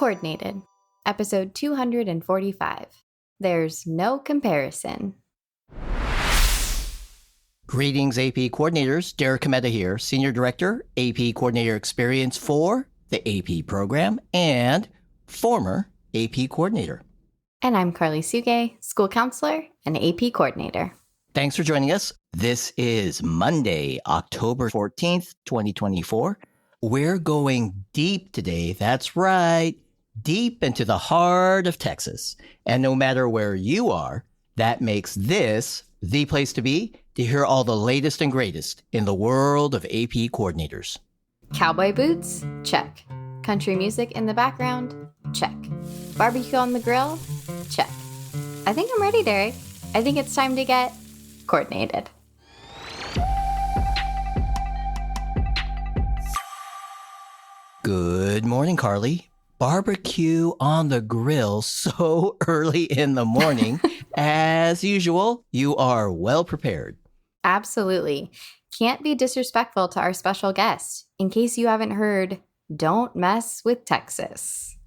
Coordinated, episode 245. There's no comparison. Greetings, AP coordinators. Derek Cometa here, Senior Director, AP Coordinator Experience for the AP program and former AP Coordinator. And I'm Carly Suge, School Counselor and AP Coordinator. Thanks for joining us. This is Monday, October 14th, 2024. We're going deep today. That's right. Deep into the heart of Texas. And no matter where you are, that makes this the place to be to hear all the latest and greatest in the world of AP coordinators. Cowboy boots? Check. Country music in the background? Check. Barbecue on the grill? Check. I think I'm ready, Derek. I think it's time to get coordinated. Good morning, Carly. Barbecue on the grill so early in the morning. As usual, you are well prepared. Absolutely. Can't be disrespectful to our special guest. In case you haven't heard, don't mess with Texas.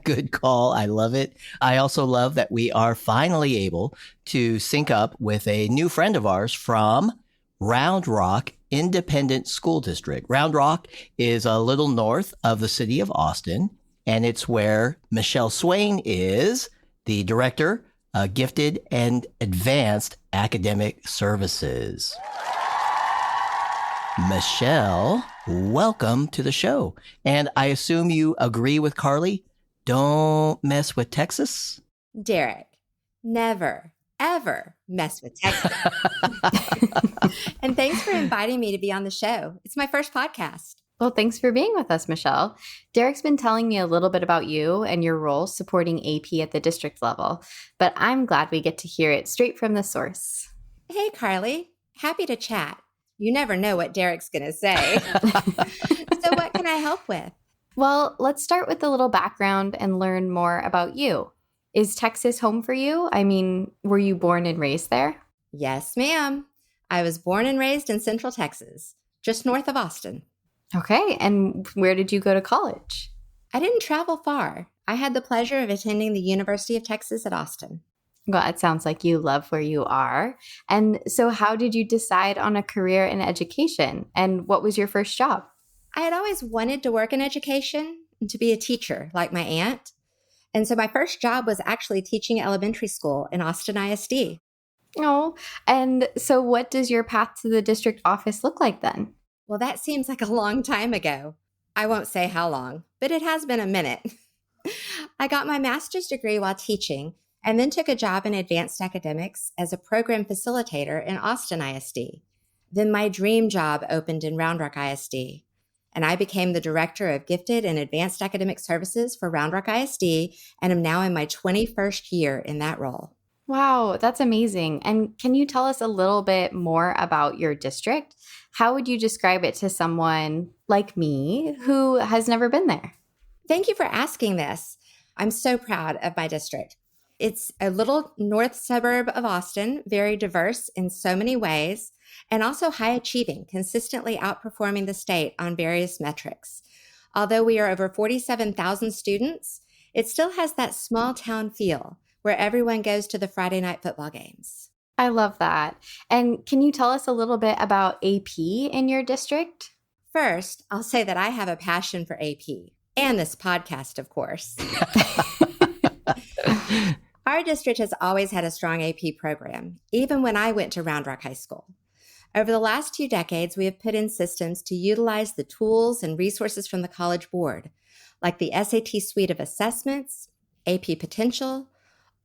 Good call. I love it. I also love that we are finally able to sync up with a new friend of ours from Round Rock Independent School District. Round Rock is a little north of the city of Austin, and it's where Michelle Swain is the Director of Gifted and Advanced Academic Services. Michelle, welcome to the show. And I assume you agree with Carly. Don't mess with Texas. Derek, never, ever mess with Texas. And thanks for inviting me to be on the show. It's my first podcast. Well, thanks for being with us, Michelle. Derek's been telling me a little bit about you and your role supporting AP at the district level, but I'm glad we get to hear it straight from the source. Hey, Carly. Happy to chat. You never know what Derek's going to say. So what can I help with? Well, let's start with a little background and learn more about you. Is Texas home for you? I mean, were you born and raised there? Yes, ma'am. I was born and raised in Central Texas, just north of Austin. Okay, and where did you go to college? I didn't travel far. I had the pleasure of attending the University of Texas at Austin. Well, it sounds like you love where you are. And so how did you decide on a career in education? And what was your first job? I had always wanted to work in education and to be a teacher like my aunt. And so my first job was actually teaching elementary school in Austin ISD. Oh, and so what does your path to the district office look like then? Well, that seems like a long time ago. I won't say how long, but it has been a minute. I got my master's degree while teaching and then took a job in advanced academics as a program facilitator in Austin ISD. Then my dream job opened in Round Rock ISD, and I became the Director of Gifted and Advanced Academic Services for Round Rock ISD and am now in my 21st year in that role. Wow, that's amazing. And can you tell us a little bit more about your district? How would you describe it to someone like me who has never been there? Thank you for asking this. I'm so proud of my district. It's a little north suburb of Austin, very diverse in so many ways, and also high achieving, consistently outperforming the state on various metrics. Although we are over 47,000 students, it still has that small town feel where everyone goes to the Friday night football games. I love that. And can you tell us a little bit about AP in your district? First, I'll say that I have a passion for AP and this podcast, of course. Our district has always had a strong AP program, even when I went to Round Rock High School. Over the last 2 decades, we have put in systems to utilize the tools and resources from the College Board, like the SAT suite of assessments, AP Potential,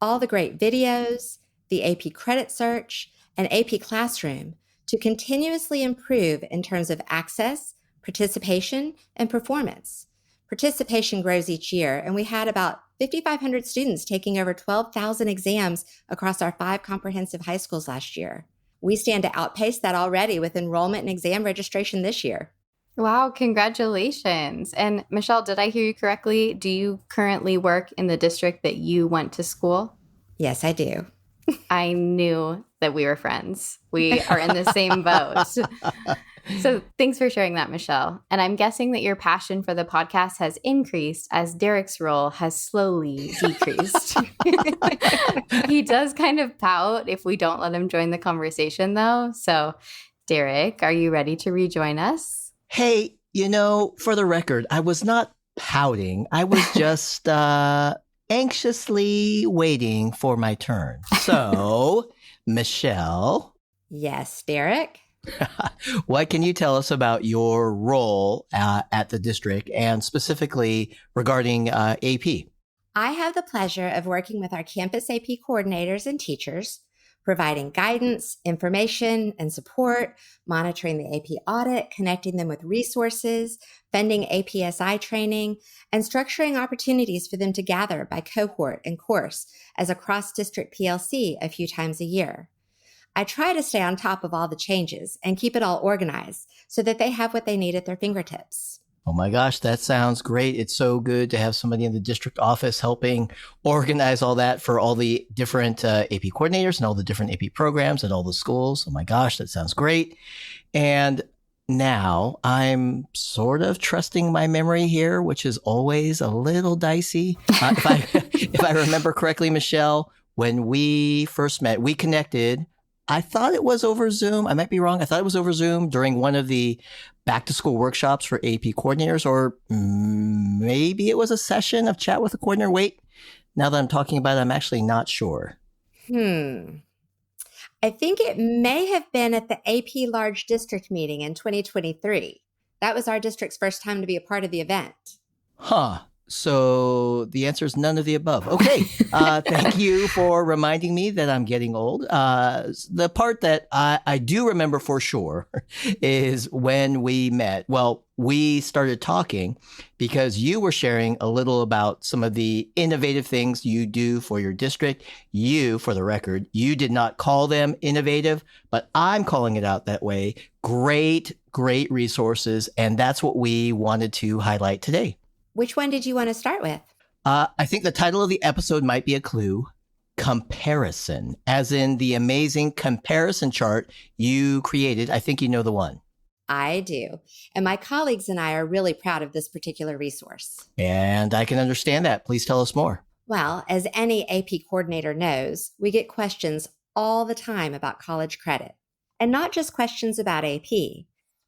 all the great videos, the AP Credit Search, and AP Classroom to continuously improve in terms of access, participation, and performance. Participation grows each year, and we had about 5,500 students taking over 12,000 exams across our 5 comprehensive high schools last year. We stand to outpace that already with enrollment and exam registration this year. Wow, congratulations. And Michelle, did I hear you correctly? Do you currently work in the district that you went to school? Yes, I do. I knew that we were friends. We are in the same boat. So thanks for sharing that, Michelle. And I'm guessing that your passion for the podcast has increased as Derek's role has slowly decreased. He does kind of pout if we don't let him join the conversation, though. So, Derek, are you ready to rejoin us? Hey, for the record, I was not pouting. I was just anxiously waiting for my turn. So, Michelle. Yes, Derek. What can you tell us about your role at the district and specifically regarding AP? I have the pleasure of working with our campus AP coordinators and teachers, providing guidance, information, and support, monitoring the AP audit, connecting them with resources, funding APSI training, and structuring opportunities for them to gather by cohort and course as a cross-district PLC a few times a year. I try to stay on top of all the changes and keep it all organized so that they have what they need at their fingertips. Oh my gosh, that sounds great. It's so good to have somebody in the district office helping organize all that for all the different AP coordinators and all the different AP programs at all the schools. Oh my gosh, that sounds great. And now I'm sort of trusting my memory here, which is always a little dicey. If I remember correctly, Michelle, when we first met, we connected. I thought it was over Zoom. I might be wrong. I thought it was over Zoom during one of the back to school workshops for AP coordinators, or maybe it was a session of chat with a coordinator. Wait, now that I'm talking about it, I'm actually not sure. I think it may have been at the AP Large District meeting in 2023. That was our district's first time to be a part of the event. Huh. So the answer is none of the above. Okay. Thank you for reminding me that I'm getting old. The part that I do remember for sure is when we met. Well, we started talking because you were sharing a little about some of the innovative things you do for your district. You, for the record, you did not call them innovative, but I'm calling it out that way. Great resources. And that's what we wanted to highlight today. Which one did you want to start with? I think the title of the episode might be a clue. Comparison, as in the amazing comparison chart you created. I think you know the one. I do. And my colleagues and I are really proud of this particular resource. And I can understand that. Please tell us more. Well, as any AP coordinator knows, we get questions all the time about college credit. And not just questions about AP.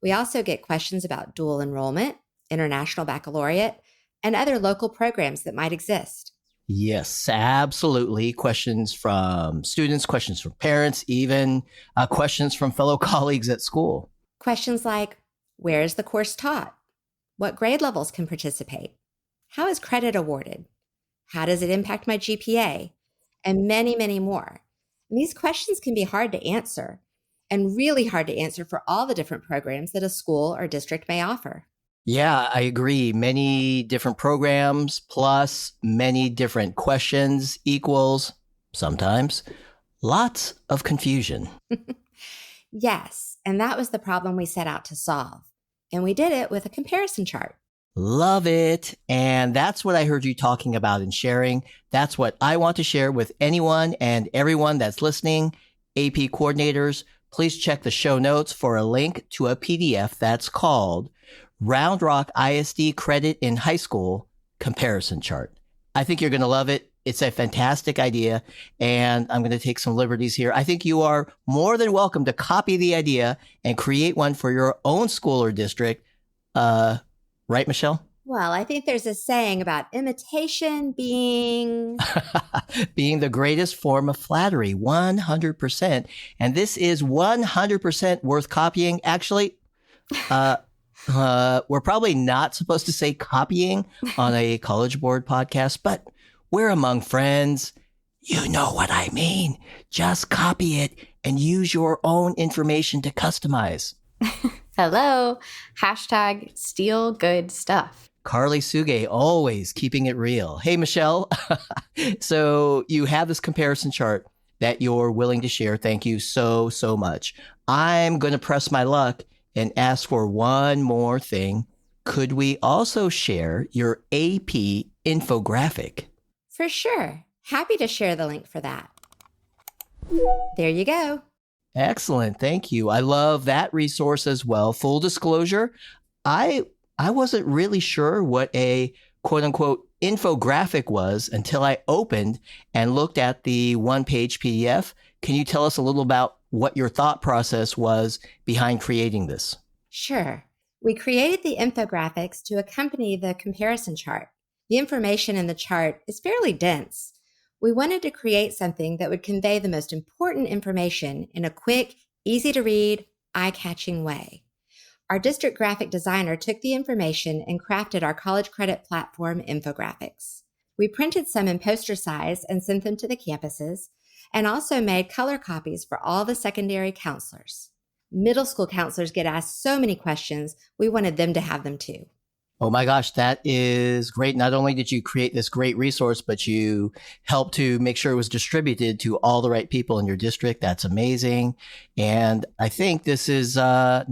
We also get questions about dual enrollment, international baccalaureate, and other local programs that might exist. Yes, absolutely. Questions from students, questions from parents, even questions from fellow colleagues at school. Questions like, where is the course taught? What grade levels can participate? How is credit awarded? How does it impact my GPA? And many, many more. And these questions can be hard to answer, and really hard to answer for all the different programs that a school or district may offer. Yeah, I agree. Many different programs plus many different questions equals sometimes lots of confusion. Yes, and that was the problem we set out to solve. And we did it with a comparison chart. Love it. And that's what I heard you talking about and sharing. That's what I want to share with anyone and everyone that's listening. AP coordinators, please check the show notes for a link to a PDF that's called Round Rock ISD Credit in High School Comparison Chart. I think you're going to love it. It's a fantastic idea, and I'm going to take some liberties here. I think you are more than welcome to copy the idea and create one for your own school or district. Right, Michelle? Well, I think there's a saying about imitation being... being the greatest form of flattery, 100%. And this is 100% worth copying. Actually, we're probably not supposed to say copying on a College Board podcast, but we're among friends. You know what I mean. Just copy it and use your own information to customize. Hello. Hashtag steal good stuff. Carly Suge, always keeping it real. Hey, Michelle. So you have this comparison chart that you're willing to share. Thank you so much. I'm going to press my luck and ask for one more thing. Could we also share your AP infographic? For sure. Happy to share the link for that. There you go. Excellent. Thank you. I love that resource as well. Full disclosure, I I wasn't really sure what a quote unquote infographic was until I opened and looked at the one-page PDF. Can you tell us a little about what your thought process was behind creating this? Sure. We created the infographics to accompany the comparison chart. The information in the chart is fairly dense. We wanted to create something that would convey the most important information in a quick, easy to read, eye-catching way. Our district graphic designer took the information and crafted our college credit platform infographics. We printed some in poster size and sent them to the campuses, and also made color copies for all the secondary counselors. Middle school counselors get asked so many questions, we wanted them to have them too. Oh my gosh, that is great. Not only did you create this great resource, but you helped to make sure it was distributed to all the right people in your district. That's amazing. And I think this is, I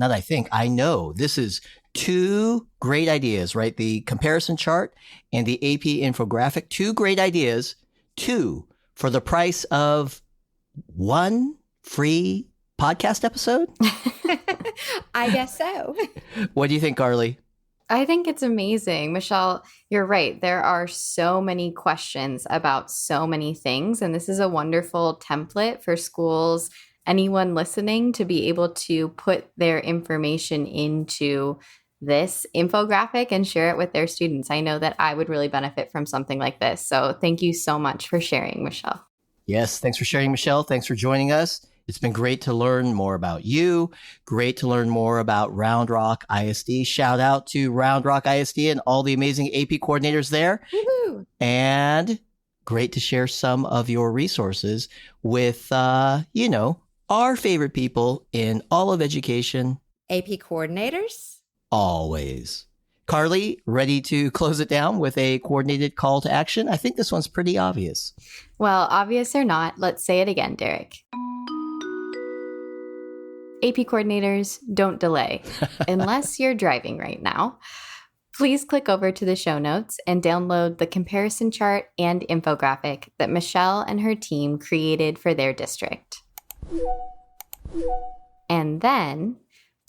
know this is two great ideas, right? The comparison chart and the AP infographic, two great ideas, two for the price of one free podcast episode. I guess so. What do you think, Carly? I think it's amazing. Michelle, you're right. There are so many questions about so many things, and this is a wonderful template for schools, anyone listening, to be able to put their information into this infographic and share it with their students. I know that I would really benefit from something like this. So thank you so much for sharing, Michelle. Yes, thanks for sharing, Michelle. Thanks for joining us. It's been great to learn more about you. Great to learn more about Round Rock ISD. Shout out to Round Rock ISD and all the amazing AP coordinators there. Woohoo! And great to share some of your resources with, our favorite people in all of education. AP coordinators? Always. Carly, ready to close it down with a coordinated call to action? I think this one's pretty obvious. Well, obvious or not, let's say it again, Derek. AP coordinators, don't delay. Unless you're driving right now, please click over to the show notes and download the comparison chart and infographic that Michelle and her team created for their district. And then,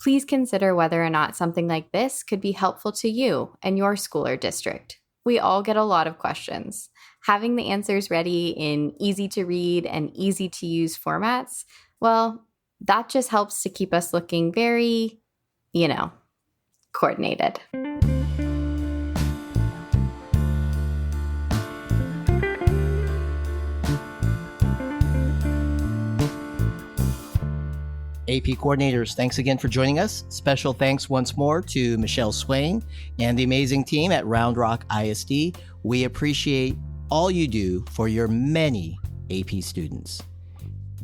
please consider whether or not something like this could be helpful to you and your school or district. We all get a lot of questions. Having the answers ready in easy to read and easy to use formats, well, that just helps to keep us looking very, coordinated. AP coordinators, thanks again for joining us. Special thanks once more to Michelle Swain and the amazing team at Round Rock ISD. We appreciate all you do for your many AP students.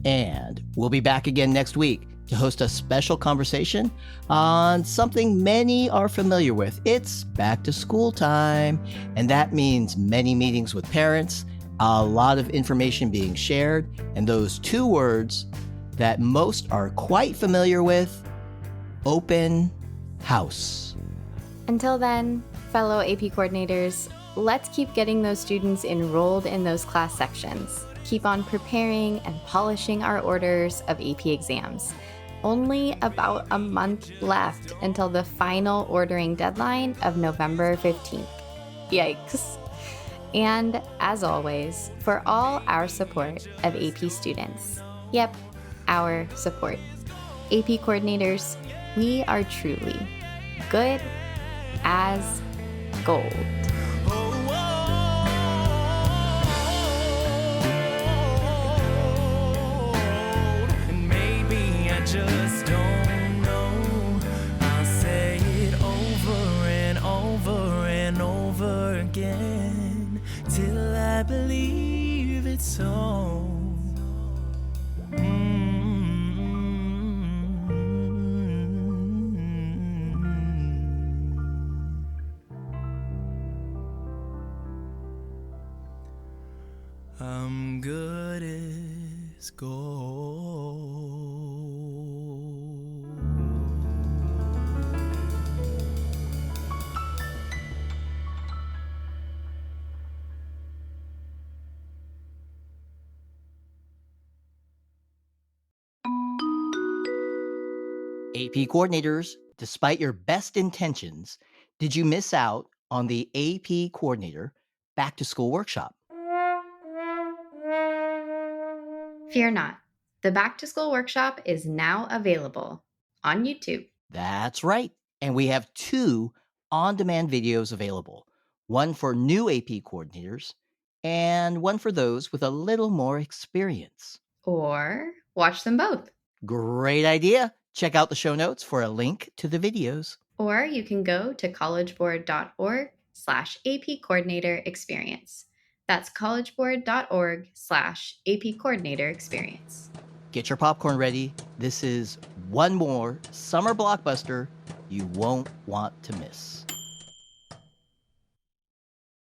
And we'll be back again next week to host a special conversation on something many are familiar with. It's back to school time, and that means many meetings with parents, a lot of information being shared, and those two words that most are quite familiar with, open house. Until then, fellow AP coordinators, let's keep getting those students enrolled in those class sections. Keep on preparing and polishing our orders of AP exams. Only about a month left until the final ordering deadline of November 15th. Yikes. And as always, for all our support of AP students. Yep, our support. AP coordinators, we are truly good as gold. Just don't know. I'll say it over and over and over again till I believe it's so. I'm good as gold. AP coordinators, despite your best intentions, did you miss out on the AP Coordinator Back to School Workshop? Fear not. The Back to School Workshop is now available on YouTube. That's right. And we have 2 on-demand videos available. One for new AP coordinators and one for those with a little more experience. Or watch them both. Great idea. Check out the show notes for a link to the videos. Or you can go to collegeboard.org/AP Coordinator Experience. That's collegeboard.org/AP Coordinator Experience. Get your popcorn ready. This is one more summer blockbuster you won't want to miss.